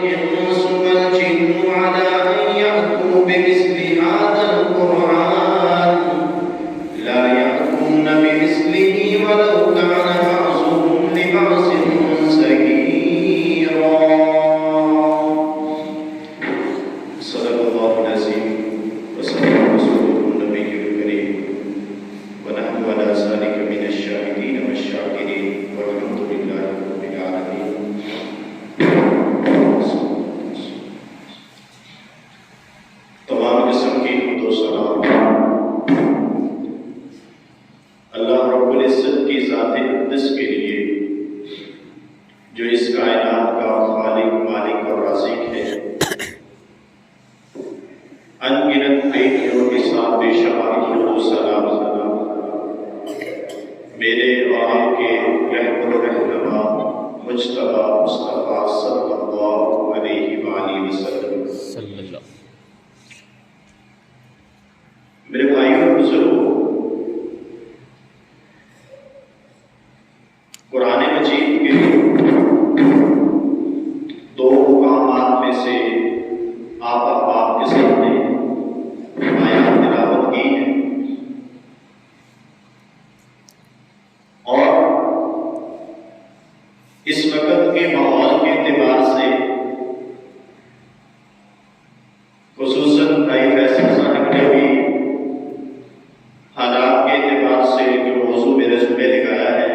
الإنس والجن على أن يأتوا بمثل هذا القرآن لا يأتون بمثله ولو كان بعضهم لبعض ظهيرا. صدق الله العظيم وصدق رسوله النبي الكريم ونحن على ذلك من الشاهدين والشاكرين والحمد لله رب العالمين. تمام قسم کی حمد و ثنا اللہ رب العزت کی ذات اقدس کے لیے جو اس کائنات کا خالق، مالک اور رازق ہے. ان گنت نیکیوں کے ساتھ بے شمار حمد و ثنا میرے اور آپ کے رہبر و رہنما مجتبی مصطفیٰ صلی اللہ علیہ وآلہ وسلم. میرے بھائیوں اور بزرگوں، قرآن مجید کے دو مقامات میں سے آپ احباب کے سامنے آیات تلاوت کی ہیں، اور اس وقت کے ماحول کے اعتبار سے خصوصاً بھائی فیصل صاحب نے بھی حالات کے اعتبار سے جو موضوع میرے ذمہ لگایا ہے،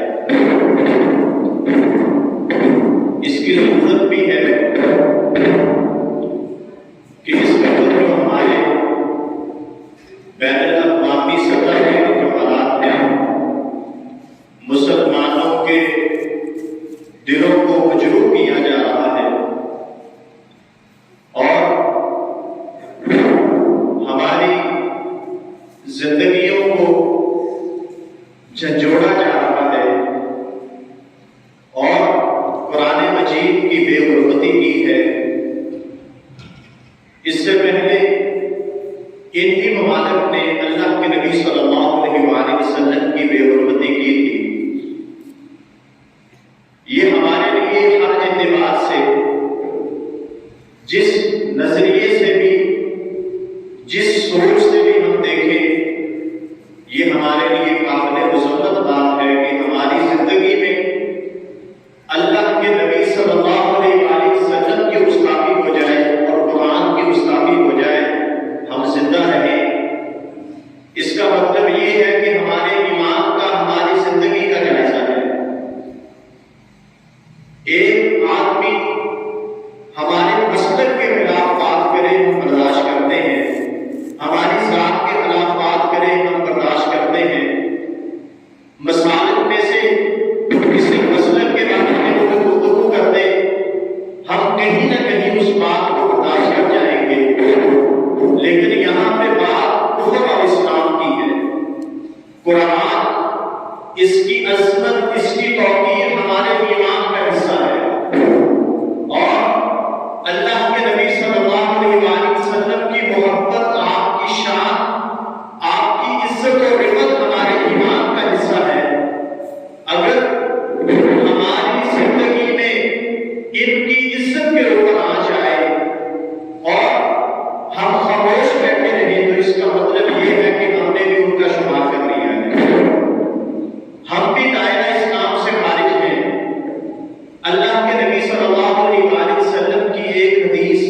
اس کی ضرورت بھی ہے کہ اس وقت جو ہمارے بین الاقوامی سطح کے جو حالات ہیں، مسلمانوں کے دلوں کو مجروح کیا جا رہا ہے اور ہماری زندگیوں کو جھنجھوڑا جا رہا ہے اور قرآن مجید کی بے حرمتی کی ہے. اس سے پہلے انہی ممالک نے اللہ کے نبی صلی اللہ علیہ وآلہ وسلم کی بے حرمتی کی تھی. یہ ہمارے لیے ہر اعتبار سے، جس نظریے سے بھی، جس سوچ سے بھی ہم دیکھیں، یہ ہمارے لیے قابل مذمت بات ہے کہ ہماری زندگی میں اللہ کے نبی صلی اللہ علیہ وآلہ وسلم کی گستاخی ہو جائے اور قرآن کی گستاخی ہو جائے، ہم زندہ رہیں. اس کا مطلب یہ ہے کہ ہمارے ایمان کا، ہماری زندگی کا جائزہ ہے. ایک آدمی ہمارے مسلک کے خلاف بات کرے ہم برداشت کرتے ہیں، ہماری ذات کے خلاف بات کرے ہم برداشت کرتے ہیں. مسالک میں سے کسی مسلک کے بارے میں وہ گفتگو کرتے، ہم کہیں نہ کہیں اس بات کو برداشت کر جائیں گے. لیکن یہاں پہ بات کفر اور اسلام کی ہے. قرآن، اس کی عظمت، اس کی توقیر ہمارے ایمان کا حصہ ہے، اور اللہ کے نبی صلی اللہ علیہ وآلہ وسلم کی محبت، آپ کی شان، آپ کی عزت و رفعت ہمارے ایمان کا حصہ ہے. اگر ہماری زندگی میں ان کی عزت کے اوپر آ جائے اور ہم خاموش بیٹھے رہیں تو اس کا مطلب یہ ہے کہ ہم نے بھی ان کا شمار کر لیا ہے. ہم بھی دائرہ اسلام سے خارج ہیں. اللہ کے نبی صلی اللہ علیہ وآلہ وسلم کی ایک حدیث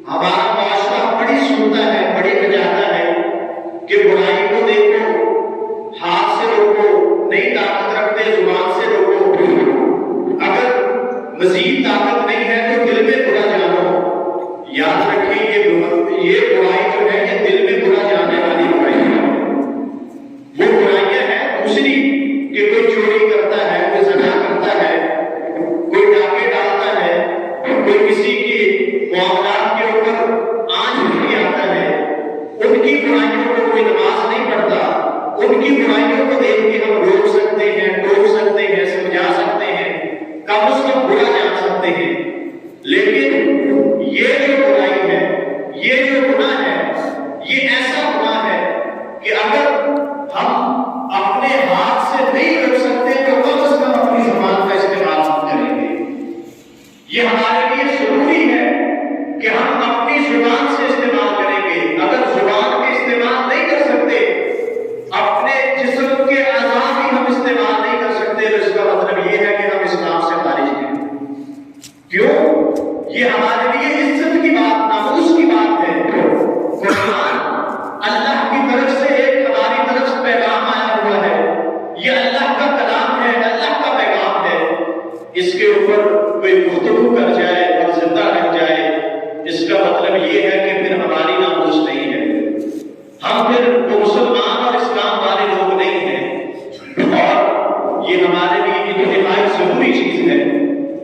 ہمارا معاشرہ بڑی سنتا ہے، بڑی بجاتا ہے کہ برائی کو دیکھو، ہاتھ سے روکو، نہیں طاقت رکھتے زبان سے روکو، اگر مزید طاقت نہیں ہے تو دل میں برا جانو. یاد رکھیں یہ برائی جو ہے یہ دل میں برا جانے والی برائی ہے. وہ برائیاں ہیں دوسری کہ کوئی چوری کرتا ہے، کوئی زنا کرتا ہے، کوئی ڈاکے ڈالتا ہے، کوئی کسی کی معاملات کے اوپر آنچ نہیں آتا ہے. ان کی برائیوں کو کوئی نماز نہیں پڑھتا. ان کی برائیوں کو دیکھ کے ہم روک سکتے ہیں، ٹوک سکتے ہیں، سمجھا سکتے ہیں، کم از کم برا جان سکتے ہیں. لیکن یہ جو برائی ہے، یہ جو گناہ ہے، یہ ایسا گناہ ہے کہ اگر ہم اپنے ہاتھ سے نہیں روک سکتے تو کم از کم اپنی زبان کا استعمال ہم کریں گے. یہ ہمارے لیے ضروری ہے یہ ہمارے لیے عزت کی بات، ناموس کی بات ہے۔ قرآن اللہ کی طرف سے ایک ہماری طرف سے پیغام آیا ہوا ہے، یہ اللہ کا کلام ہے، اللہ کا پیغام ہے۔ اس کے اوپر کوئی گفتگو کر جائے اور زندہ رہ جائے، اس کا مطلب یہ ہے کہ پھر ہماری ناموس نہیں ہے، ہم پھر وہ مسلمان اور اسلام والے لوگ نہیں ہیں، اور یہ ہمارے لیے انتہائی ضروری چیز ہے۔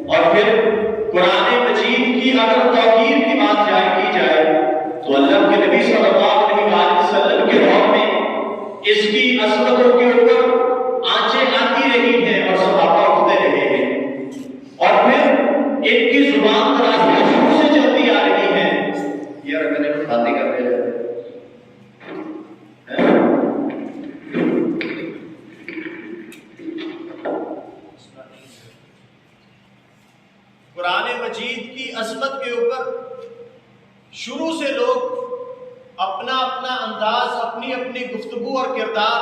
اور پھر قرآن مجید کی اگر توقیر کی بات کی جائے تو اللہ کے نبی صلی اللہ علیہ وسلم کے دور میں اس کی عظمتوں کے اوپر آنچیں آتی رہی ہیں اور صحابہ اٹھتے رہے ہیں، اور پھر ان کی زبان دراز شروع سے چلتی آ رہی ہے۔ یار میں نے باتیں کر رہے ہیں، قرآن مجید کی عظمت کے اوپر شروع سے لوگ اپنا اپنا انداز، اپنی اپنی گفتگو اور کردار،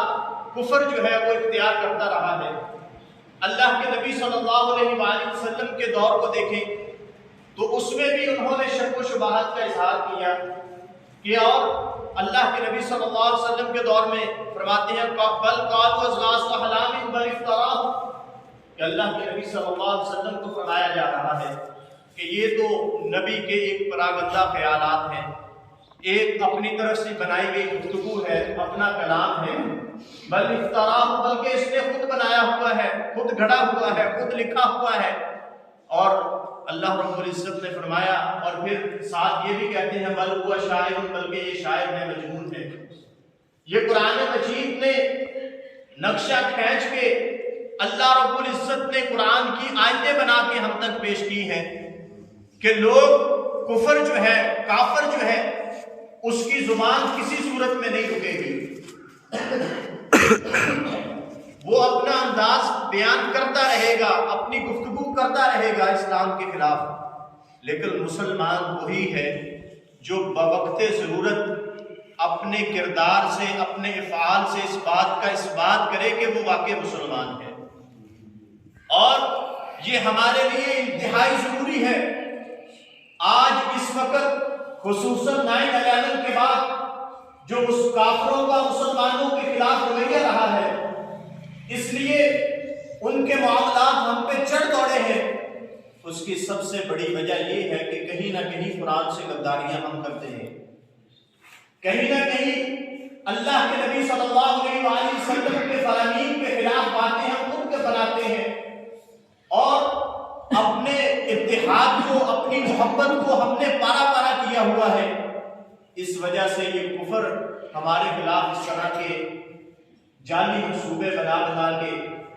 کفر جو ہے وہ اختیار کرتا رہا ہے۔ اللہ کے نبی صلی اللہ علیہ وآلہ وسلم کے دور کو دیکھیں تو اس میں بھی انہوں نے شک و شبہات کا اظہار کیا کہ، اور اللہ کے نبی صلی اللہ علیہ وسلم کے دور میں فرماتے ہیں بل قالوا اضغاث احلام بل افتراہ، کہ اللہ کے نبی صلی اللہ علیہ وسلم کو فرمایا جا رہا ہے کہ یہ تو نبی کے ایک پراگندہ خیالات ہیں، ایک اپنی طرف سے بنائی گئی گفتگو ہے، اپنا کلام ہے، بل افتراہ، بلکہ اس نے خود بنایا ہوا ہے، خود گھڑا ہوا ہے، خود لکھا ہوا ہے۔ اور اللہ رب العزت نے فرمایا، اور پھر ساتھ یہ بھی کہتے ہیں بل ہوا شاعر، بلکہ یہ شاعر ہے، مجنون ہے۔ یہ قرآن مجید نے نقشہ کھینچ کے اللہ رب العزت نے قرآن کی آیتیں بنا کے ہم تک پیش کی ہیں کہ لوگ کفر جو ہے، کافر جو ہے، اس کی زبان کسی صورت میں نہیں رکے گی، وہ اپنا انداز بیان کرتا رہے گا، اپنی گفتگو کرتا رہے گا اسلام کے خلاف۔ لیکن مسلمان وہی ہے جو بوقت ضرورت اپنے کردار سے، اپنے افعال سے اس بات کا اثبات کرے کہ وہ واقعی مسلمان ہے۔ اور یہ ہمارے لیے انتہائی ضروری ہے۔ آج اس وقت خصوصاً 9/11 کے بعد جو اس کافروں کا مسلمانوں کے خلاف رویہ رہا ہے، اس لیے ان کے معاملات ہم پہ چڑھ دوڑے ہیں۔ اس کی سب سے بڑی وجہ یہ ہے کہ کہیں نہ کہیں قرآن سے غداریاں ہم کرتے ہیں، کہیں نہ کہیں اللہ کے نبی صلی اللہ علیہ وآلہ وسلم کے فرامین کے خلاف باتیں ہم خود کے بناتے ہیں، اور اپنے اتحاد کو، اپنی محبت کو ہم نے پارا پارا کیا ہوا ہے۔ اس وجہ سے یہ کفر ہمارے خلاف اس طرح کے جعلی منصوبے بنا بنا کے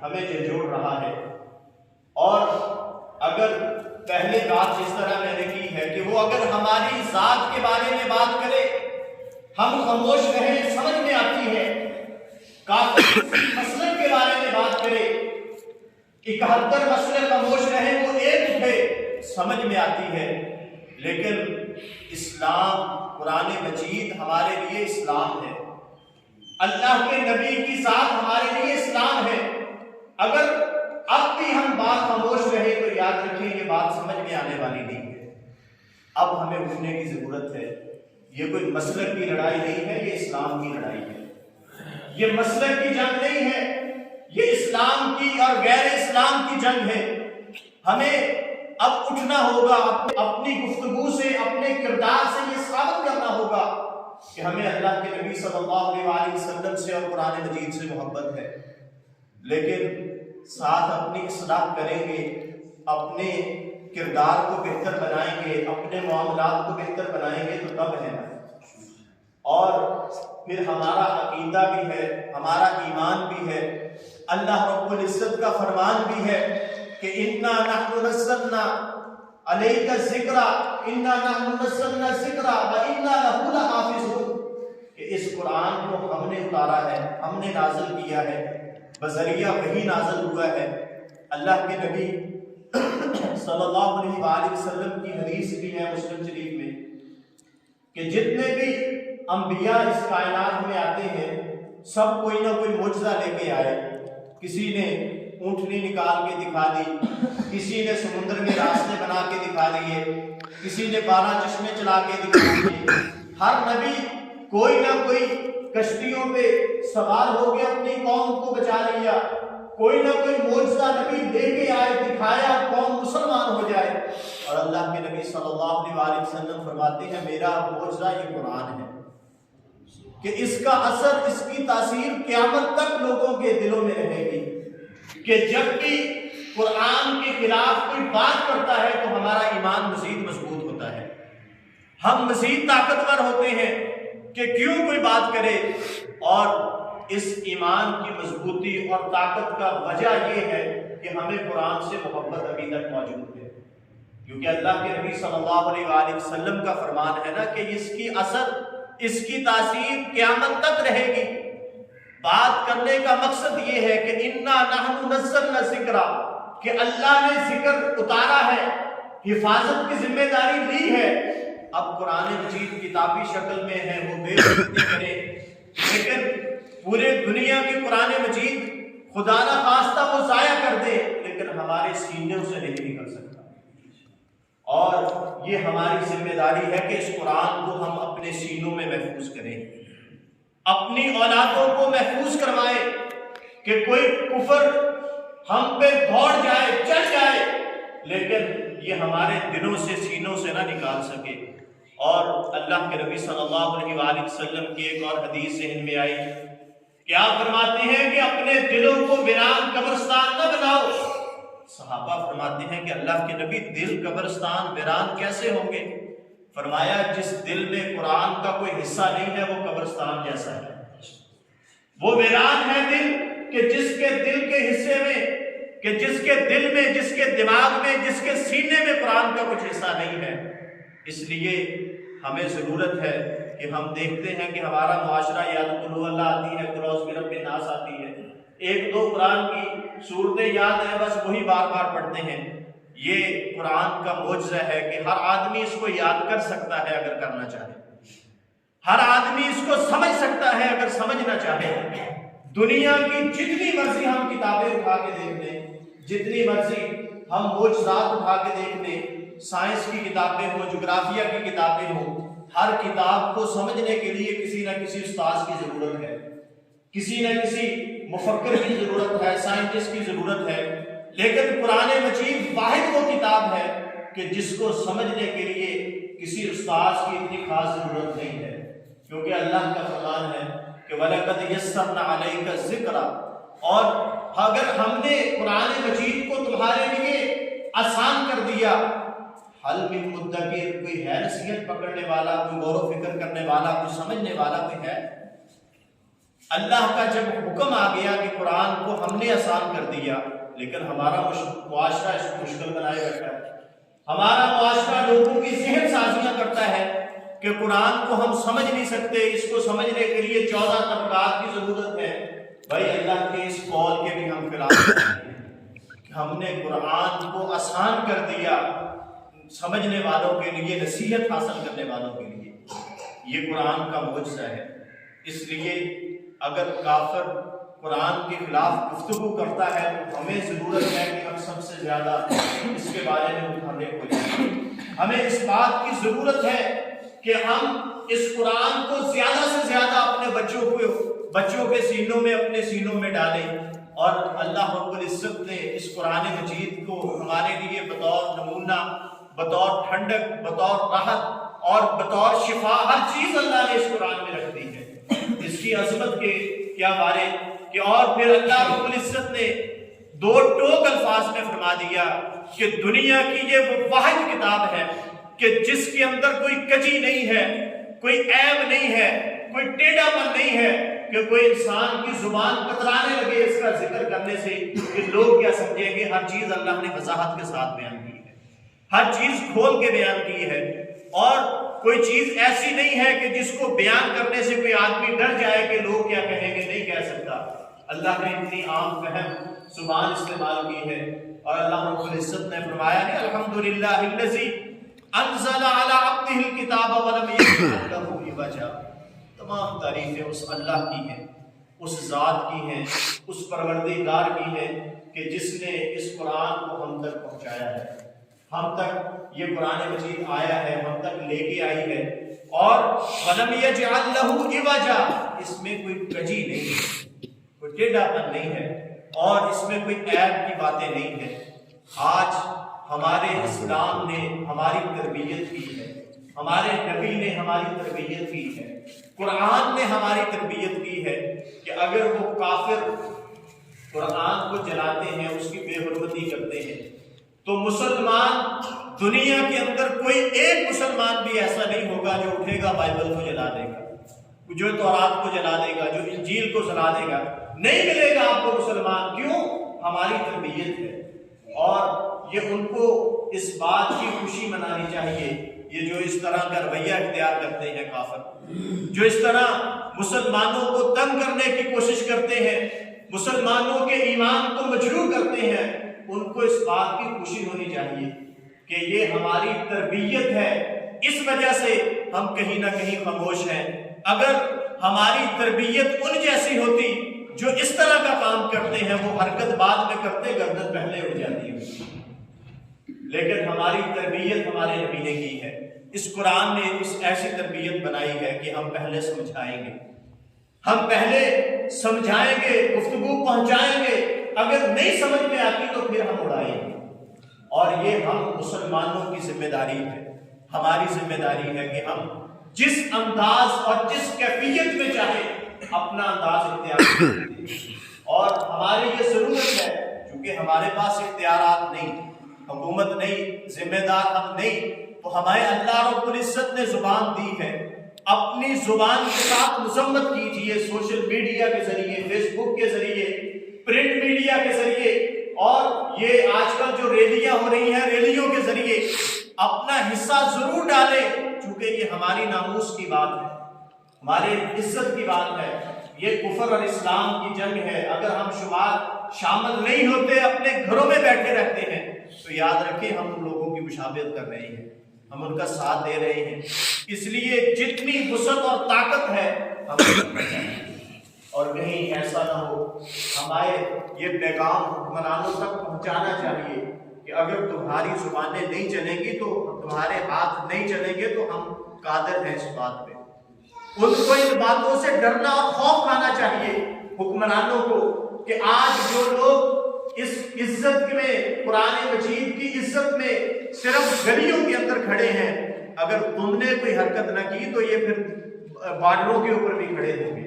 ہمیں جھنجھوڑ رہا ہے۔ اور اگر پہلے بات جس طرح میں نے کی ہے کہ وہ اگر ہماری ذات کے بارے میں بات کرے، ہم خاموش رہیں، سمجھ میں آتی ہے۔ کافر مسلک کے بارے میں بات کرے، 71 مسئلے خاموش رہے، وہ ایک اٹھے، سمجھ میں آتی ہے۔ لیکن اسلام، قرآن مجید ہمارے لیے اسلام ہے، اللہ کے نبی کی ذات ہمارے لیے اسلام ہے۔ اگر اب بھی ہم بات خاموش رہے تو یاد رکھیں یہ بات سمجھ میں آنے والی نہیں ہے۔ اب ہمیں اٹھنے کی ضرورت ہے۔ یہ کوئی مسلک کی لڑائی نہیں ہے، یہ اسلام کی لڑائی ہے۔ یہ مسلک کی جنگ نہیں ہے، یہ اسلام کی اور غیر اسلام کی جنگ ہے۔ ہمیں اب اٹھنا ہوگا، اپنی گفتگو سے، اپنے کردار سے یہ ثابت کرنا ہوگا کہ ہمیں اللہ کے نبی صلی اللہ علیہ وسلم سے اور قرآن مجید سے محبت ہے، لیکن ساتھ اپنی اصلاح کریں گے، اپنے کردار کو بہتر بنائیں گے، اپنے معاملات کو بہتر بنائیں گے تو تب ہے نا۔ اور پھر ہمارا عقیدہ بھی ہے، ہمارا ایمان بھی ہے، اللہ رب العزت کا فرمان بھی ہے کہ اِنَّا نَحْنُ نَزَّلْنَا عَلَيْكَ الذِّكْرَ اِنَّا نَحْنُ نَزَّلْنَا الذِّكْرَ وَإِنَّا لَهُ لَحَافِظُونَ، کہ اس قرآن کو ہم نے اتارا ہے، ہم نے نازل کیا ہے، بذریعہ وحی نازل ہوا ہے۔ اللہ کے نبی صلی اللہ علیہ وآلہ وسلم کی حدیث بھی ہے مسلم شریف میں کہ جتنے بھی انبیاء اس کائنات میں آتے ہیں سب کوئی نہ کوئی معجزہ لے کے آئے۔ کسی نے اونٹنی نکال کے دکھا دی، کسی نے سمندر میں راستے بنا کے دکھا دیے، کسی نے 12 چشمے چلا کے دکھا دیے۔ ہر نبی کوئی نہ کوئی کشتیوں پہ سوار ہو کے اپنی قوم کو بچا لیا، کوئی نہ کوئی معجزہ نبی دے کے آئے، دکھایا، قوم مسلمان ہو جائے۔ اور اللہ کے نبی صلی اللہ علیہ وسلم فرماتے ہیں میرا معجزہ یہ قرآن ہے کہ اس کا اثر، اس کی تاثیر قیامت تک لوگوں کے دلوں میں رہے گی، کہ جب بھی قرآن کے خلاف کوئی بات کرتا ہے تو ہمارا ایمان مزید مضبوط ہوتا ہے، ہم مزید طاقتور ہوتے ہیں کہ کیوں کوئی بات کرے۔ اور اس ایمان کی مضبوطی اور طاقت کا وجہ یہ ہے کہ ہمیں قرآن سے محبت ابھی تک موجود ہے، کیونکہ اللہ کے نبی صلی اللہ علیہ وآلہ وسلم کا فرمان ہے نا کہ اس کی اثر، اس کی تاثیر قیامت تک رہے گی۔ بات کرنے کا مقصد یہ ہے کہ اِنَّا نَحْنُ نَزَّلْنَا الذِّکْرَ، کہ اللہ نے ذکر اتارا ہے، حفاظت کی ذمہ داری لی ہے۔ اب قرآن مجید کتابی شکل میں ہے، وہ بے عزتی کرے، لیکن پورے دنیا کی قرآن مجید خدا نہ خواستہ وہ ضائع کر دے، لیکن ہمارے سینوں سے نہیں نکل سکتا۔ اور یہ ہماری ذمہ داری ہے کہ اس قرآن کو ہم اپنے سینوں میں محفوظ کریں، اپنی اولادوں کو محفوظ کروائیں، کہ کوئی کفر ہم پہ دوڑ جائے، چل جائے، لیکن یہ ہمارے دلوں سے، سینوں سے نہ نکال سکے۔ اور اللہ کے نبی صلی اللہ علیہ وآلہ وسلم کی ایک اور حدیث ذہن میں آئی، کیا فرماتے ہیں کہ اپنے دلوں کو ویران قبرستان نہ بناؤ۔ صحابہ فرماتے ہیں کہ اللہ کے نبی دل قبرستان ویران کیسے ہوں گے؟ فرمایا جس دل میں قرآن کا کوئی حصہ نہیں ہے وہ قبرستان جیسا ہے، وہ ویران ہے دل کہ جس کے دل کے حصے میں، کہ جس کے دل میں، جس کے دماغ میں، جس کے سینے میں قرآن کا کچھ حصہ نہیں ہے۔ اس لیے ہمیں ضرورت ہے کہ ہم دیکھتے ہیں کہ ہمارا معاشرہ یا تو قل هو اللہ آتی ہے، قل اعوذ برب الناس آتی ہے، ایک دو قرآن کی صورتیں یاد ہیں، بس وہی بار بار پڑھتے ہیں۔ یہ قرآن کا معجزہ ہے کہ ہر آدمی اس کو یاد کر سکتا ہے اگر کرنا چاہے، ہر آدمی اس کو سمجھ سکتا ہے اگر سمجھنا چاہے۔ دنیا کی جتنی مرضی ہم کتابیں اٹھا کے دیکھ لیں، جتنی مرضی ہم معجزات اٹھا کے دیکھ لیں، سائنس کی کتابیں ہوں، جغرافیہ کی کتابیں ہوں، ہر کتاب کو سمجھنے کے لیے کسی نہ کسی استاذ کی ضرورت ہے، کسی نہ کسی مفکر کی ضرورت ہے، سائنٹسٹ کی ضرورت ہے۔ لیکن قرآن مجید واحد وہ کتاب ہے کہ جس کو سمجھنے کے لیے کسی استاذ کی اتنی خاص ضرورت نہیں ہے، کیونکہ اللہ کا فرمان ہے کہ وَلَقَدْ يَسَّرْنَا عَلَيْكَ الذِّکْرَ، اور اگر ہم نے قرآن مجید کو تمہارے لیے آسان کر دیا، حل من مدکر، کوئی ہے نصیحت پکڑنے والا، کوئی غور و فکر کرنے والا، کوئی سمجھنے والا کوئی ہے؟ اللہ کا جب حکم آ گیا کہ قرآن کو ہم نے آسان کر دیا، لیکن ہمارا معاشرہ اس کو مشکل بنائے بیٹھا ہے، ہمارا معاشرہ لوگوں کی ذہن سازیاں کرتا ہے کہ قرآن کو ہم سمجھ نہیں سکتے، اس کو سمجھنے کے لیے 14 طبقات کی ضرورت ہے۔ بھائی اللہ کے اس قول کے بھی ہم خلاف ہیں کہ ہم نے قرآن کو آسان کر دیا سمجھنے والوں کے لیے، نصیحت حاصل کرنے والوں کے لیے۔ یہ قرآن کا معجزہ ہے۔ اس لیے اگر کافر قرآن کے خلاف گفتگو کرتا ہے تو ہمیں ضرورت ہے کہ ہم سب سے زیادہ اس کے بارے میں متحرک ہو جائیں۔ ہمیں اس بات کی ضرورت ہے کہ ہم اس قرآن کو زیادہ سے زیادہ اپنے بچوں کے سینوں میں، اپنے سینوں میں ڈالیں۔ اور اللہ رب العزت نے اس قرآن مجید کو ہمارے لیے بطور نمونہ، بطور ٹھنڈک، بطور راحت اور بطور شفا، ہر چیز اللہ نے اس قرآن میں رکھ دی ہے۔ اس کی عظمت کے کیا بارے کہ اور پھر اللہ رب العزت نے دو ٹوک الفاظ میں فرما دیا کہ دنیا کی یہ وہ واحد کتاب ہے کہ جس کے اندر کوئی کجی نہیں ہے، کوئی عیب نہیں ہے، کوئی ٹیڑھا پن نہیں ہے کہ کوئی انسان کی زبان کترانے لگے اس کا ذکر کرنے سے کہ لوگ کیا سمجھیں گے۔ ہر چیز اللہ نے وضاحت کے ساتھ بیان کی ہے، ہر چیز کھول کے بیان کی ہے، اور کوئی چیز ایسی نہیں ہے کہ جس کو بیان کرنے سے کوئی آدمی ڈر جائے کہ لوگ کیا کہیں گے، نہیں کہہ سکتا۔ اللہ نے اتنی عام فہم زبان استعمال کی ہے، اور اللہ رب العزت نے فرمایا ہے الحمدللہ الذی انزل علی عبدہ الکتاب ولم یجعل لہ عوجا۔ تمام تعریفیں اس اللہ کی ہیں اس ذات کی ہیں، اس پروردگار کی ہیں کہ جس نے اس قرآن کو ہم تک پہنچایا ہے، ہم تک یہ قرآن مجید آیا ہے، ہم تک لے کے آئی ہے، اور وَلَمْ يَجْعَلْ لَهُ عِوَجًا، اس میں کوئی کجی نہیں ہے، کوئی ٹیڑھا پن نہیں ہے، اور اس میں کوئی عیب کی باتیں نہیں ہے۔ آج ہمارے اسلام نے ہماری تربیت کی ہے، ہمارے نبی نے ہماری تربیت کی ہے، قرآن نے ہماری تربیت کی ہے کہ اگر وہ کافر قرآن کو جلاتے ہیں، اس کی بے حرمتی کرتے ہیں، تو مسلمان دنیا کے اندر کوئی ایک مسلمان بھی ایسا نہیں ہوگا جو اٹھے گا بائبل کو جلا دے گا، جو تورات کو جلا دے گا، جو انجیل کو جلا دے گا، نہیں ملے گا آپ کو مسلمان۔ کیوں؟ ہماری تربیت ہے، اور یہ ان کو اس بات کی خوشی منانی چاہیے، یہ جو اس طرح کا رویہ اختیار کرتے ہیں کافر، جو اس طرح مسلمانوں کو تنگ کرنے کی کوشش کرتے ہیں، مسلمانوں کے ایمان کو مجروح کرتے ہیں، ان کو اس بات کی خوشی ہونی چاہیے کہ یہ ہماری تربیت ہے، اس وجہ سے ہم کہیں نہ کہیں خاموش ہیں۔ اگر ہماری تربیت ان جیسی ہوتی جو اس طرح کا کام کرتے ہیں، وہ حرکت بعد میں کرتے، گردن پہلے اڑ جاتی ہے، لیکن ہماری تربیت ہمارے نبی نے کی ہے، اس قرآن نے اس ایسی تربیت بنائی ہے کہ ہم پہلے سمجھائیں گے، ہم پہلے سمجھائیں گے، گفتگو پہنچائیں گے، اگر نہیں سمجھ میں آتی تو پھر ہم اڑائیں گے، اور یہ ہم مسلمانوں کی ذمہ داری ہے، ہماری ذمہ داری ہے کہ ہم جس انداز اور جس کیفیت میں چاہے اپنا انداز اختیار کریں، اور ہماری یہ ضرورت ہے، چونکہ ہمارے پاس اختیارات نہیں، حکومت نہیں، ذمہ دار ہم نہیں، تو ہمیں اللہ رب العزت نے زبان دی ہے، اپنی زبان کے ساتھ مذمت کیجئے، سوشل میڈیا کے ذریعے، فیس بک کے ذریعے، پرنٹ میڈیا کے ذریعے، اور یہ آج کل جو ریلیاں ہو رہی ہیں، ریلیوں کے ذریعے اپنا حصہ ضرور ڈالیں، چونکہ یہ ہماری ناموس کی بات ہے، ہمارے عزت کی بات ہے، یہ کفر اور اسلام کی جنگ ہے۔ اگر ہم شامل نہیں ہوتے، اپنے گھروں میں بیٹھے رہتے ہیں، تو یاد رکھیں ہم ان لوگوں کی مشابہت کر رہے ہیں، ہم ان کا ساتھ دے رہے ہیں۔ اس لیے جتنی وسعت اور طاقت ہے ہم، اور کہیں ایسا نہ ہو، ہمارے یہ پیغام حکمرانوں تک پہنچانا چاہیے کہ اگر تمہاری زبانیں نہیں چلیں گی، تو تمہارے ہاتھ نہیں چلیں گے، تو ہم قادر ہیں اس بات پہ۔ ان کو ان باتوں سے ڈرنا اور خوف کھانا چاہیے حکمرانوں کو کہ آج جو لوگ اس عزت میں، قرآن مجید کی عزت میں صرف گلیوں کے اندر کھڑے ہیں، اگر تم نے کوئی حرکت نہ کی تو یہ پھر بارڈروں کے اوپر بھی کھڑے ہوں گے،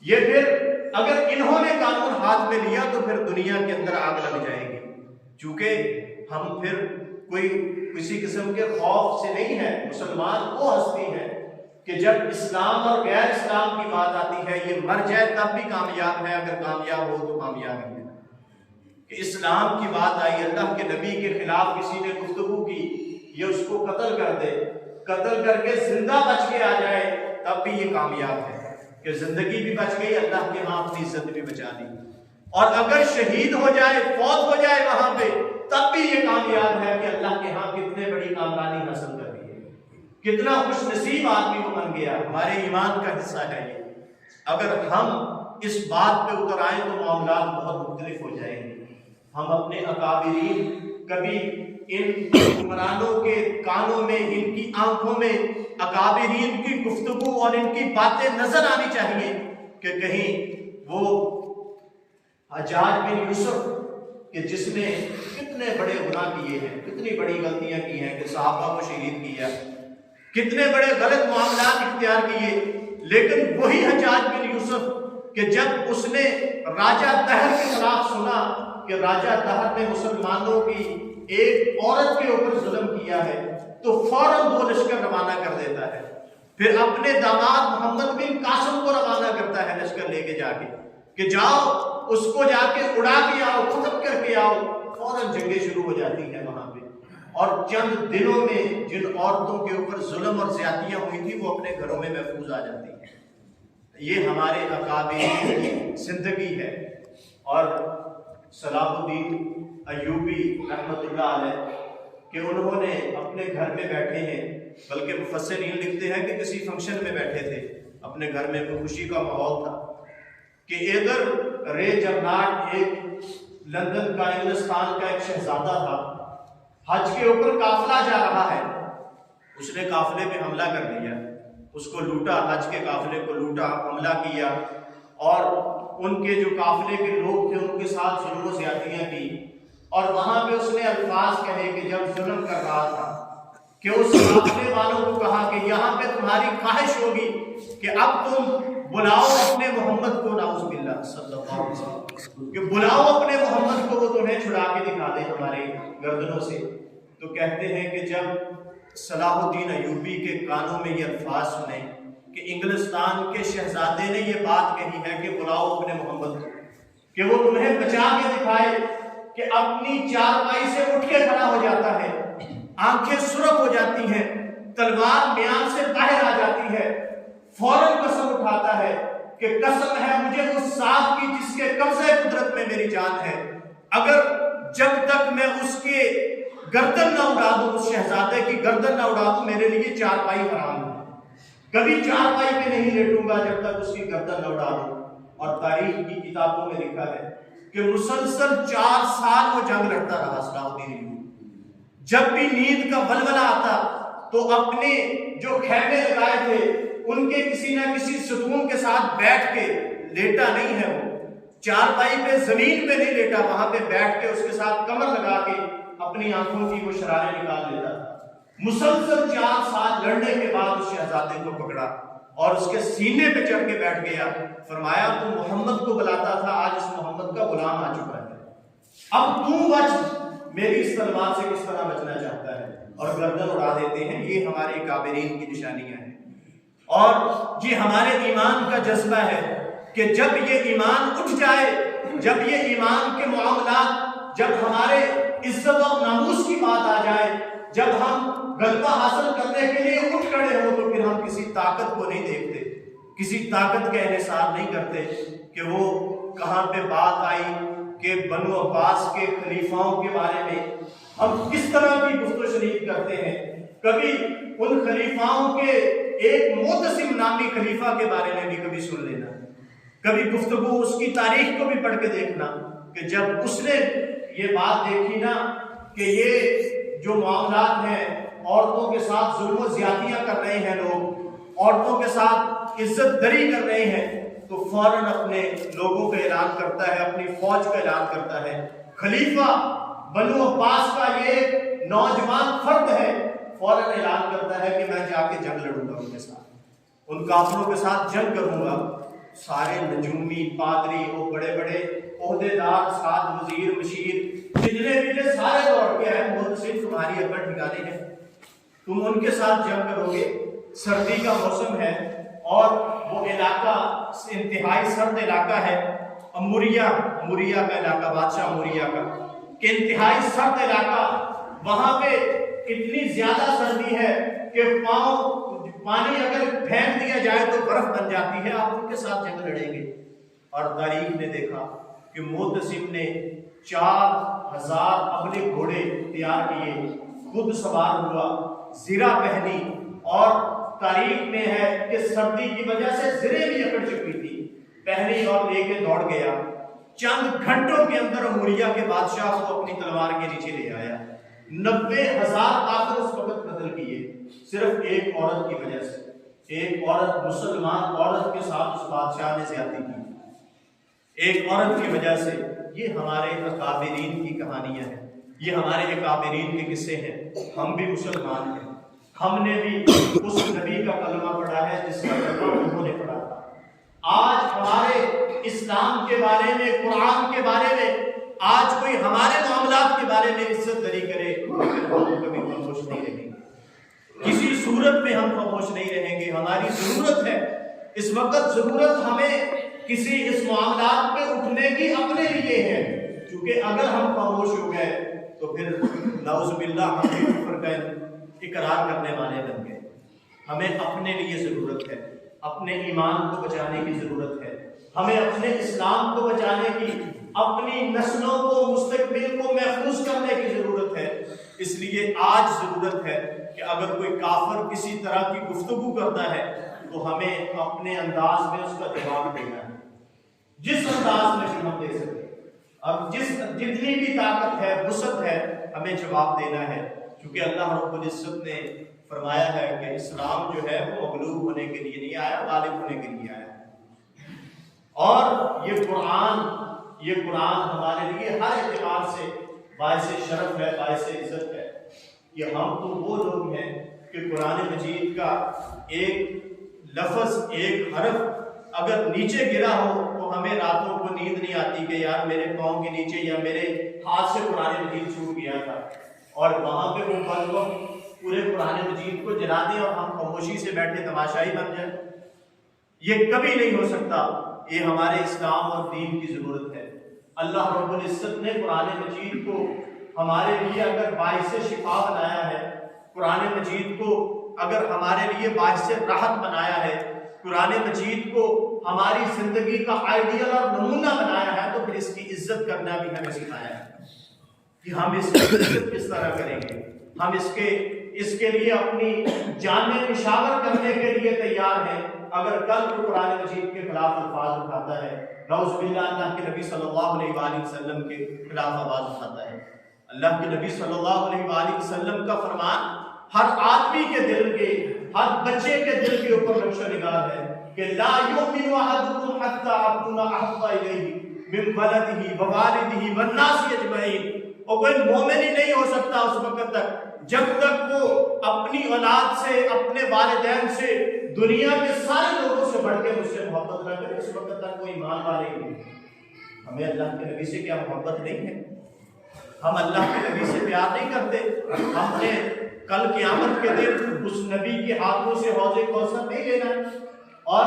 یہ پھر اگر انہوں نے قانون ہاتھ میں لیا تو پھر دنیا کے اندر آگ لگ جائے گی، چونکہ ہم پھر کوئی کسی قسم کے خوف سے نہیں ہے۔ مسلمان وہ ہستی ہے کہ جب اسلام اور غیر اسلام کی بات آتی ہے، یہ مر جائے تب بھی کامیاب ہے، اگر کامیاب ہو تو کامیاب ہے۔ کہ اسلام کی بات آئی، اللہ کے نبی کے خلاف کسی نے گفتگو کی، یہ اس کو قتل کر دے، قتل کر کے زندہ بچ کے آ جائے تب بھی یہ کامیاب ہے کہ زندگی بھی بچ گئی، اللہ کے ہاں اپنی عزت بھی بچا دی، اور اگر شہید ہو جائے، فوت ہو جائے وہاں پہ، تب بھی یہ کامیاب ہے کہ اللہ کے ہاں کتنے بڑی کامرانی حاصل کر دی ہے، کتنا خوش نصیب آدمی وہ بن گیا۔ ہمارے ایمان کا حصہ ہے یہ۔ اگر ہم اس بات پہ اتر آئیں تو معاملات بہت مختلف ہو جائیں گے۔ ہم اپنے اکابرین، کبھی ان حکمرانوں کے کانوں میں، ان کی آنکھوں میں اکابرین کی گفتگو اور ان کی باتیں نظر آنی چاہیے کہ کہیں وہ حجاج بن یوسف کہ جس نے کتنے بڑے گناہ کیے ہیں، کتنی بڑی غلطیاں کی ہیں، کہ صحابہ کو شہید کیا، کتنے بڑے غلط معاملات اختیار کیے، لیکن وہی حجاج بن یوسف کہ جب اس نے راجہ دہر کے خلاف سنا کہ راجہ دہر نے مسلمانوں کی ایک عورت کے اوپر ظلم کیا ہے، تو فوراً وہ لشکر روانہ کر دیتا ہے، پھر اپنے داماد محمد بن قاسم کو روانہ کرتا ہے لشکر لے کے جا کے کہ جاؤ اس کو جا کے اڑا کے آؤ، ختم کر کے آؤ۔ فوراً جنگیں شروع ہو جاتی ہیں وہاں پہ، اور چند دنوں میں جن عورتوں کے اوپر ظلم اور زیادتیاں ہوئی تھی وہ اپنے گھروں میں محفوظ آ جاتی ہیں۔ یہ ہمارے اکابرین کی زندگی ہے۔ اور صلاح الدین ایوبی رحمۃ اللہ علیہ کہ انہوں نے اپنے گھر میں بیٹھے ہیں، بلکہ مفسرین لکھتے ہیں کہ کسی فنکشن میں بیٹھے تھے، اپنے گھر میں کوئی خوشی کا ماحول تھا، کہ ادھر رے جرناٹ ایک لندن کا انگلستان کا ایک شہزادہ تھا، حج کے اوپر قافلہ جا رہا ہے، اس نے قافلے پہ حملہ کر دیا، اس کو لوٹا، حج کے قافلے کو لوٹا، حملہ کیا، اور ان کے جو قافلے کے لوگ تھے ان کے ساتھ ظلم و زیادتیاں کی، اور وہاں پہ اس نے الفاظ کہے کہ جب ظلم کر رہا تھا کہ اس قافلے والوں کو کہا کہ یہاں پہ تمہاری خواہش ہوگی کہ اب تم بلاؤ اپنے محمد کو، نعوذ باللہ صلی اللہ علیہ وسلم، کہ بلاؤ اپنے محمد کو، وہ تمہیں چھڑا کے دکھا دے ہمارے گردنوں سے۔ تو کہتے ہیں کہ جب صلاح الدین ایوبی کے کانوں میں یہ الفاظ سنے کہ انگلستان کے شہزادے نے یہ بات کہی ہے کہ بلاؤ اپنے محمد کو، کہ وہ تمہیں بچا کے دکھائے، کہ اپنی چارپائی سے اٹھ کے کھڑا ہو جاتا ہے، آنکھیں سرخ ہو جاتی ہیں، تلوار میان سے باہر آ جاتی ہے، فوراً قسم اٹھاتا ہے کہ قسم ہے مجھے اس ذات کی جس کے قبضہ قدرت میں میری جان ہے، اگر جب تک میں اس کے گردن نہ اڑا دوں، اس شہزادے کی گردن نہ اڑا دوں، میرے لیے چارپائی حرام ہے، کبھی چارپائی پہ نہیں لیٹوں گا جب تک اس کی گردن نہ اڑا دوں۔ اور تاریخ کی کتابوں میں لکھا ہے کہ مسلسل 4 سال وہ جنگ لڑتا رہا صلاح الدین ایوبی، جب بھی نیند کا ولولہ آتا تو اپنے جو خیمے لگائے تھے ان کے کسی نہ کسی ستون کے ساتھ بیٹھ کے، لیٹا نہیں ہے وہ چارپائی پہ، زمین پہ نہیں لیٹا، وہاں پہ بیٹھ کے اس کے ساتھ کمر لگا کے اپنی آنکھوں کی وہ شراریں نکال لیتا تھا۔ مسلسل 4 سال لڑنے کے بعد اس شہزادے کو پکڑا اور اس کے سینے پہ چڑھ کے بیٹھ گیا، فرمایا تو محمد کو بلاتا تھا، آج اس محمد کا غلام آ چکا ہے، اب تو بچ، میری اس تلوار سے کس طرح بچنا چاہتا ہے، اور گردن اڑا دیتے ہیں۔ یہ ہمارے کابرین کی نشانیاں ہیں، اور یہ ہمارے ایمان کا جذبہ ہے کہ جب یہ ایمان اٹھ جائے، جب یہ ایمان کے معاملات، جب ہمارے عزت و ناموس کی بات آ جائے، جب ہم غلبہ حاصل کرنے کے لیے اٹھ کھڑے ہوں، تو پھر ہم کسی طاقت کو نہیں دیکھتے، کسی طاقت کا انحصار نہیں کرتے کہ وہ کہاں پہ بات آئی کہ بنو عباس کے خلیفاؤں کے بارے میں ہم کس طرح کی گفت و شنید کرتے ہیں۔ کبھی ان خلیفاؤں کے ایک معتصم نامی خلیفہ کے بارے میں بھی کبھی سن لینا، کبھی گفتگو اس کی تاریخ کو بھی پڑھ کے دیکھنا کہ جب اس نے یہ بات دیکھی نا کہ یہ جو معاملات ہیں، عورتوں کے ساتھ ظلم و زیادتیاں کر رہے ہیں لوگ، عورتوں کے ساتھ عزت دری کر رہے ہیں، تو فوراً اپنے لوگوں کا اعلان کرتا ہے، اپنی فوج کا اعلان کرتا ہے۔ خلیفہ بنو عباس کا یہ نوجوان فرد ہے، فوراً اعلان کرتا ہے کہ میں جا کے جنگ لڑوں گا، ان کے ساتھ، ان کافروں کے ساتھ جنگ کروں گا۔ سارے نجومی، پادری، وہ بڑے بڑے عہدیدار، ساتھ وزیر، مشیر، جتنے بھی تھے سارے دوڑ کے آئے، محتسب تمہاری اکڑ ٹھکانے ہیں، تم ان کے ساتھ جنگ کرو گے۔ سردی کا موسم ہے اور وہ علاقہ انتہائی سرد علاقہ ہے، اموریہ کا علاقہ، بادشاہ اموریہ کا کہ انتہائی سرد علاقہ، وہاں پہ اتنی زیادہ سردی ہے کہ پانی اگر پھینک دیا جائے تو برف بن جاتی ہے، آپ ان کے ساتھ جنگ لڑیں گے۔ اور تاریخ نے دیکھا کہ معتصم نے 4000 اپنے گھوڑے تیار کیے، خود سوار ہوا، زرہ پہنی، اور تاریخ میں ہے کہ سردی کی وجہ سے زرے بھی اکڑ چکی تھی، پہنی اور لے کے دوڑ گیا۔ چند گھنٹوں کے اندر اموریہ کے بادشاہ کو اپنی تلوار کے نیچے لے آیا۔ 90,000 کافر اس وقت قتل کیے، صرف ایک عورت کی وجہ سے، ایک عورت، مسلمان عورت کے ساتھ اس بادشاہ نے زیادتی کی، ایک عورت کی وجہ سے۔ یہ ہمارے اکابرین کی کہانیاں ہیں، یہ ہمارے اکابرین کے قصے ہیں۔ ہم بھی مسلمان ہیں، ہم نے بھی اس نبی کا کلمہ پڑھا ہے جس کا کلمہ انہوں نے پڑھا تھا۔ آج ہمارے اسلام کے بارے میں، قرآن کے بارے میں آج کوئی ہمارے معاملات کے بارے میں عزت دری کرے، ہم کبھی خاموش نہیں رہیں گے، کسی صورت میں ہم خاموش نہیں رہیں گے۔ ہماری ضرورت ہے اس وقت، ضرورت ہمیں کسی اس معاملات پہ اٹھنے کی اپنے لیے ہے، کیونکہ اگر ہم خاموش ہو گئے تو پھر نعوذ باللہ ہم بھی کفر کا اقرار کرنے والے بن گئے۔ ہمیں اپنے لیے ضرورت ہے، اپنے ایمان کو بچانے کی ضرورت ہے، ہمیں اپنے اسلام کو بچانے کی، اپنی نسلوں کو، مستقبل کو محفوظ کرنے کی ضرورت ہے۔ اس لیے آج ضرورت ہے کہ اگر کوئی کافر کسی طرح کی گفتگو کرتا ہے تو ہمیں اپنے انداز میں اس کا جواب دینا ہے۔ جس انداز میں بھی ہم دے سکیں. اب جتنی بھی طاقت ہے وسعت ہے ہمیں جواب دینا ہے، کیونکہ اللہ رب العزت نے فرمایا ہے کہ اسلام جو ہے وہ مغلوب ہونے کے لیے نہیں آیا، غالب ہونے کے لیے آیا. اور یہ قرآن ہمارے لیے ہر اعتبار سے باعث شرف ہے، باعث عزت ہے کہ ہم تو وہ لوگ ہیں کہ قرآن مجید کا ایک لفظ، ایک حرف اگر نیچے گرا ہو تو ہمیں راتوں کو نیند نہیں آتی کہ یار میرے پاؤں کے نیچے یا میرے ہاتھ سے قرآن مجید چھوٹ گیا تھا، اور وہاں پہ وہ پورے قرآن مجید کو جلا دیں اور ہم خاموشی سے بیٹھے تماشائی بن جائیں. یہ کبھی نہیں ہو سکتا. یہ ہمارے اسلام اور دین کی ضرورت ہے. اللہ رب العزت نے قرآن مجید کو ہمارے لیے اگر باعث شفا بنایا ہے، قرآن مجید کو اگر ہمارے لیے باعث راحت بنایا ہے، قرآن مجید کو ہماری زندگی کا آئیڈیل اور نمونہ بنایا ہے، تو پھر اس کی عزت کرنا بھی ہمیں سکھایا ہے کہ ہم اس کی عزت کس طرح کریں گے. ہم اس کے لیے اپنی جانیں نشاور کرنے کے لیے تیار ہیں اگر کل کو قرآن مجید کے خلاف الفاظ اٹھاتا ہے. نعوذ باللہ اللہ کے نبی صلی اللہ علیہ وآلہ وسلم کے خلاف آواز اٹھاتا ہے. اللہ کے نبی صلی اللہ علیہ وآلہ وسلم کا فرمان ہر آدمی کے دل کے، ہر بچے کے دل کے اوپر نقش و نگار ہے کہ لا یؤمن احدکم حتی اکون احب الیہ من ولدہ ووالدہ والناس اجمعین. اور کوئی مومن ہی نہیں ہو سکتا اس وقت تک جب تک وہ اپنی اولاد سے، اپنے والدین سے، دنیا کے سارے لوگوں سے بڑھ کے مجھ سے محبت نہ کرے، اس وقت تک کوئی ایمان والے نہیں. ہمیں اللہ کے نبی سے کیا محبت نہیں ہے؟ ہم اللہ کے نبی سے پیار نہیں کرتے؟ ہم نے کل قیامت کے دن اس نبی کے ہاتھوں سے حوض کوثر نہیں لینا ہے. اور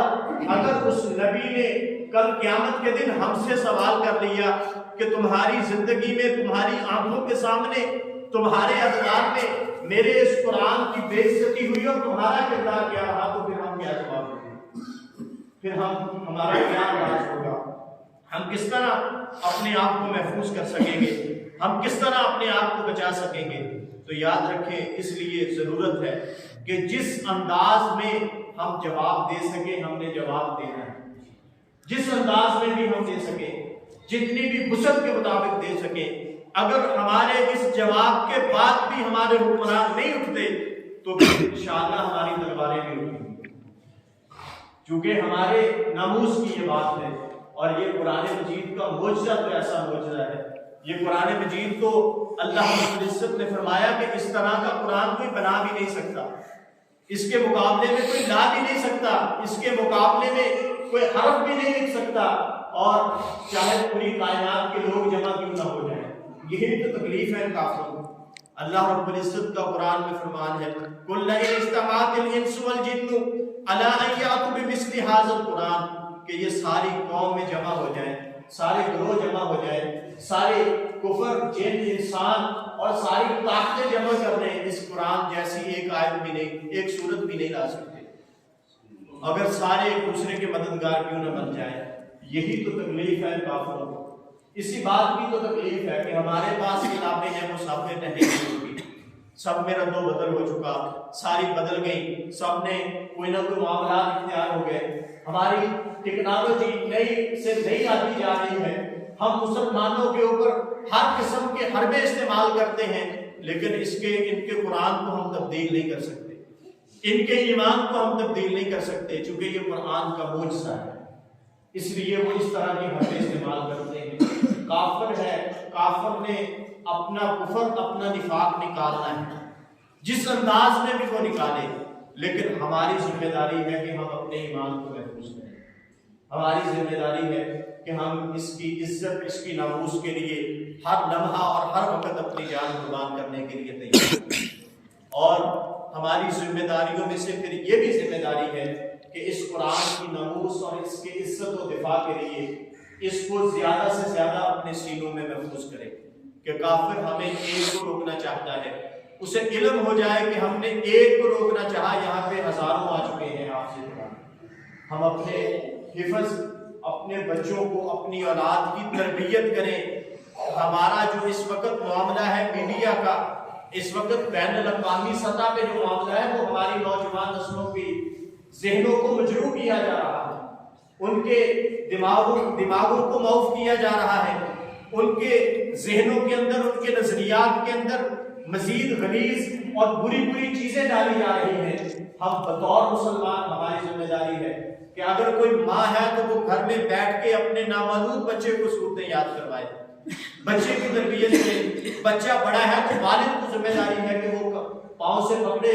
اگر اس نبی نے کل قیامت کے دن ہم سے سوال کر لیا کہ تمہاری زندگی میں، تمہاری آنکھوں کے سامنے، تمہارے ادوار میں میرے اس قرآن کی بے عزتی ہوئی اور تمہارا کردار کیا رہا، تو پھر ہم کیا جواب دیں گے؟ پھر ہمارا کیا انداز ہوگا؟ ہم کس طرح اپنے آپ کو محفوظ کر سکیں گے؟ ہم کس طرح اپنے آپ کو بچا سکیں گے؟ تو یاد رکھیں، اس لیے ضرورت ہے کہ جس انداز میں ہم جواب دے سکیں ہم نے جواب دینا ہے. جس انداز میں بھی ہم دے سکیں، جتنی بھی وسعت کے مطابق دے سکیں. اگر ہمارے اس جواب کے بعد بھی ہمارے حکمران نہیں اٹھتے تو پھر انشاءاللہ ہماری تلواریں بھی اٹھیں گی، چونکہ ہمارے ناموس کی یہ بات ہے. اور یہ قرآن مجید کا معجزہ تو ایسا معجزہ ہے. یہ قرآن مجید تو اللہ رب العزت نے فرمایا کہ اس طرح کا قرآن کوئی بنا بھی نہیں سکتا، اس کے مقابلے میں کوئی لا بھی نہیں سکتا، اس کے مقابلے میں کوئی حرف بھی نہیں لکھ سکتا، اور چاہے پوری کائنات کے لوگ جمع کیوں نہ ہو جائیں. یہی تو تکلیف ہے کافروں. اللہ رب العزت کا قرآن میں فرمان ہے قُلْ لَئِنِ اجْتَمَعَتِ الْإِنسُ وَالْجِنُّ عَلَىٰ أَن يَأْتُوا بِمِثْلِ هَٰذَا الْقُرْآنِ کہ یہ ساری قوم میں جمع ہو جائیں، سارے گروہ جمع ہو جائیں، سارے کفر، جن، انسان اور ساری طاقتیں جمع کر لیں، اس قرآن جیسی ایک آیت بھی نہیں، ایک سورت بھی نہیں لا سکتے اگر سارے ایک دوسرے کے مددگار کیوں نہ بن جائیں. یہی تو تکلیف ہے کافروں کو. اسی بات کی تو تکلیف ہے کہ ہمارے پاس کتابیں ہیں وہ سب میں نہیں ہوگی، سب میں رد و بدل ہو چکا، ساری بدل گئی، سب نے کوئی نہ کوئی معاملات اختیار ہو گئے. ہماری ٹیکنالوجی نئی سے نئی آتی جا رہی ہے. ہم مسلمانوں کے اوپر ہر قسم کے حربے استعمال کرتے ہیں، لیکن ان کے قرآن کو ہم تبدیل نہیں کر سکتے، ان کے ایمان کو ہم تبدیل نہیں کر سکتے، چونکہ یہ قرآن کا معجزہ ہے. اس لیے وہ اس طرح کی حربے استعمال کرتے ہیں. کافر ہے، کافر نے اپنا کفر، اپنا نفاق نکالنا ہے، جس انداز میں بھی وہ نکالے، لیکن ہماری ذمہ داری ہے کہ ہم اپنے ایمان کو محفوظ کریں. ہماری ذمہ داری ہے کہ ہم اس کی عزت، اس کی ناموس کے لیے ہر لمحہ اور ہر وقت اپنی جان قربان کرنے کے لیے تیار ہیں. اور ہماری ذمہ داریوں میں سے پھر یہ بھی ذمہ داری ہے کہ اس قرآن کی ناموس اور اس کی عزت و دفاع کے لیے اس کو زیادہ سے زیادہ اپنے سینوں میں محفوظ کرے. کہ کافر ہمیں ایک کو روکنا چاہتا ہے، اسے علم ہو جائے کہ ہم نے ایک کو روکنا چاہا، یہاں پہ ہزاروں آ چکے ہیں آپ سے. ہم اپنے حفظ، اپنے بچوں کو، اپنی اولاد کی تربیت کریں. ہمارا جو اس وقت معاملہ ہے میڈیا کا، اس وقت بین الاقوامی سطح پہ جو معاملہ ہے وہ ہماری نوجوان نسلوں کی ذہنوں کو مجروح کیا جا رہا ہے. ان کے دماغوں کو معاف کیا جا رہا ہے، ان کے ذہنوں کے اندر، ان کے نظریات کے اندر مزید غلیظ اور بری چیزیں ڈالی جا رہی ہیں۔ ہم بطور مسلمان ہماری ذمہ داری ہے کہ اگر کوئی ماں ہے تو وہ گھر میں بیٹھ کے اپنے نامعلوم بچے کو صورتیں یاد کروائے، بچے کی تربیت میں۔ بچہ بڑا ہے تو والد کو ذمہ داری ہے کہ وہ پاؤں سے پکڑے،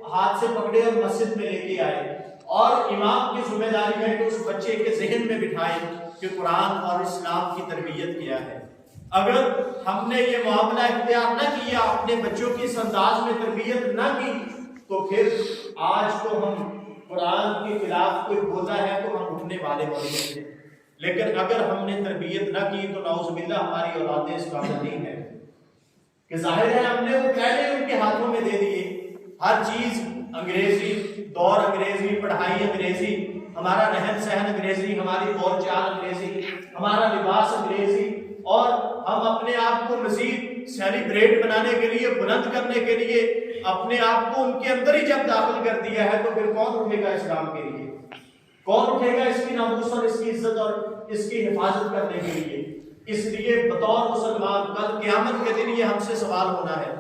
ہاتھ سے پکڑے اور مسجد میں لے کے آئے، اور امام کی ذمہ داری ہے کہ اس بچے کے ذہن میں بٹھائے کہ قرآن اور اسلام کی تربیت کیا ہے۔ اگر ہم نے یہ معاملہ اختیار نہ کیا، اپنے بچوں کی اس انداز میں تربیت نہ کی، تو پھر آج تو ہم قرآن کے خلاف کوئی بولتا ہے تو ہم اٹھنے والے ہوتے ہیں، لیکن اگر ہم نے تربیت نہ کی تو نعوذ باللہ ہماری اولادیں اس قابل نہیں ہے کہ ظاہر ہے ہم نے وہ پہلے ان کے ہاتھوں میں دے دیے، ہر چیز انگریزی، دور انگریزی، پڑھائی انگریزی، ہمارا رہن سہن انگریزی، ہماری بول چال انگریزی، ہمارا لباس انگریزی، اور ہم اپنے آپ کو مزید سیلیبریٹ بنانے کے لیے، بلند کرنے کے لیے اپنے آپ کو ان کے اندر ہی جب داخل کر دیا ہے تو پھر کون اٹھے گا اسلام کے لیے؟ کون اٹھے گا اس کی ناموس اور اس کی عزت اور اس کی حفاظت کرنے کے لیے؟ اس لیے بطور مسلمان کل قیامت کے دن یہ ہم سے سوال ہونا ہے،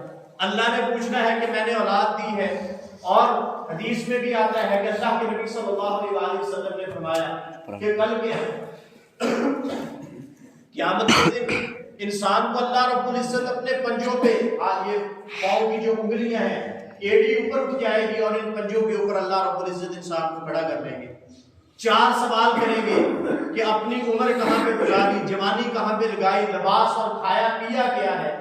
اللہ نے پوچھنا ہے کہ میں نے اولاد دی ہے، اور حدیث میں بھی آتا ہے کہ اللہ کے نبی صلی اللہ علیہ وسلم نے فرمایا کہ کل قیامت کے دن انسان کو اللہ رب العزت اپنے پنجوں پہ، یہ پاؤں کی جو انگلیاں ہیں، ایڑی اوپر اٹھ جائے گی اور ان پنجوں کے اوپر اللہ رب العزت انسان کو کھڑا کر دیں گے۔ 4 سوال کریں گے کہ اپنی عمر کہاں پہ گزاری، جوانی کہاں پہ لگائی، لباس اور کھایا پیا کیا ہے۔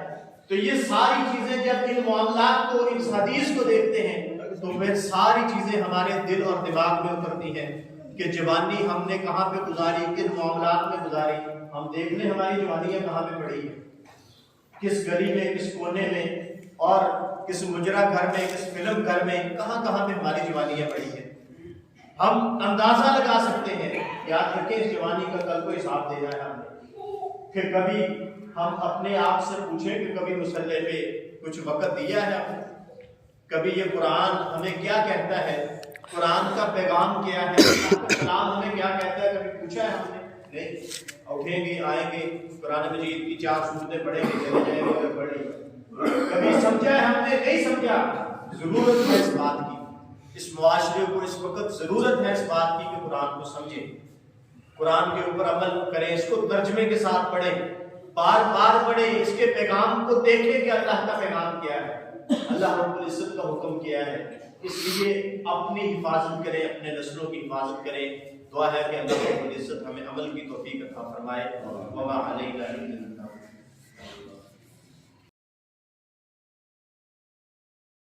تو یہ ساری چیزیں جب ان معاملات کو، اس حدیث کو دیکھتے ہیں تو پھر ساری چیزیں ہمارے دل اور دماغ میں اترتی ہیں کہ جوانی ہم نے کہاں پہ گزاری، کن معاملات میں گزاری۔ ہم دیکھ لیں ہماری جوانیاں کہاں پہ پڑی ہیں، کس گلی میں، کس کونے میں، اور کس مجرا گھر میں، کس فلم گھر میں، کہاں کہاں پہ ہماری جوانیاں پڑی ہیں۔ ہم اندازہ لگا سکتے ہیں، یاد رکھیں اس جوانی کا کل کو حساب دینا ہے ہم نے، کہ کبھی ہم اپنے آپ سے پوچھیں کہ کبھی مصلی پہ کچھ وقت دیا ہے ہم نے؟ کبھی یہ قرآن ہمیں کیا کہتا ہے، قرآن کا پیغام کیا ہے، کلام ہمیں کیا کہتا ہے، کبھی پوچھا ہے ہم نے؟ نہیں۔ اٹھیں گے، آئیں گے، قرآن مجید کی 4 سورتیں پڑھیں گے، چلے جائیں گے، اگر پڑھ لی۔ کبھی سمجھا ہے ہم نے؟ نہیں سمجھا۔ ضرورت ہے اس بات کی، اس معاشرے کو اس وقت ضرورت ہے اس بات کی کہ قرآن کو سمجھیں، قرآن کے اوپر عمل کریں، اس کو ترجمے کے ساتھ پڑھیں، بار بار پڑھیں، اس کے پیغام کو دیکھیں کہ اللہ کا پیغام کیا ہے، اللہ رب العزت کا حکم کیا ہے۔ اس لیے اپنی حفاظت کریں، اپنے نسلوں کی حفاظت کریں۔ دعا ہے کہ اللہ رب العزت ہمیں عمل کی توفیق عطا فرمائے۔ وما علینا الا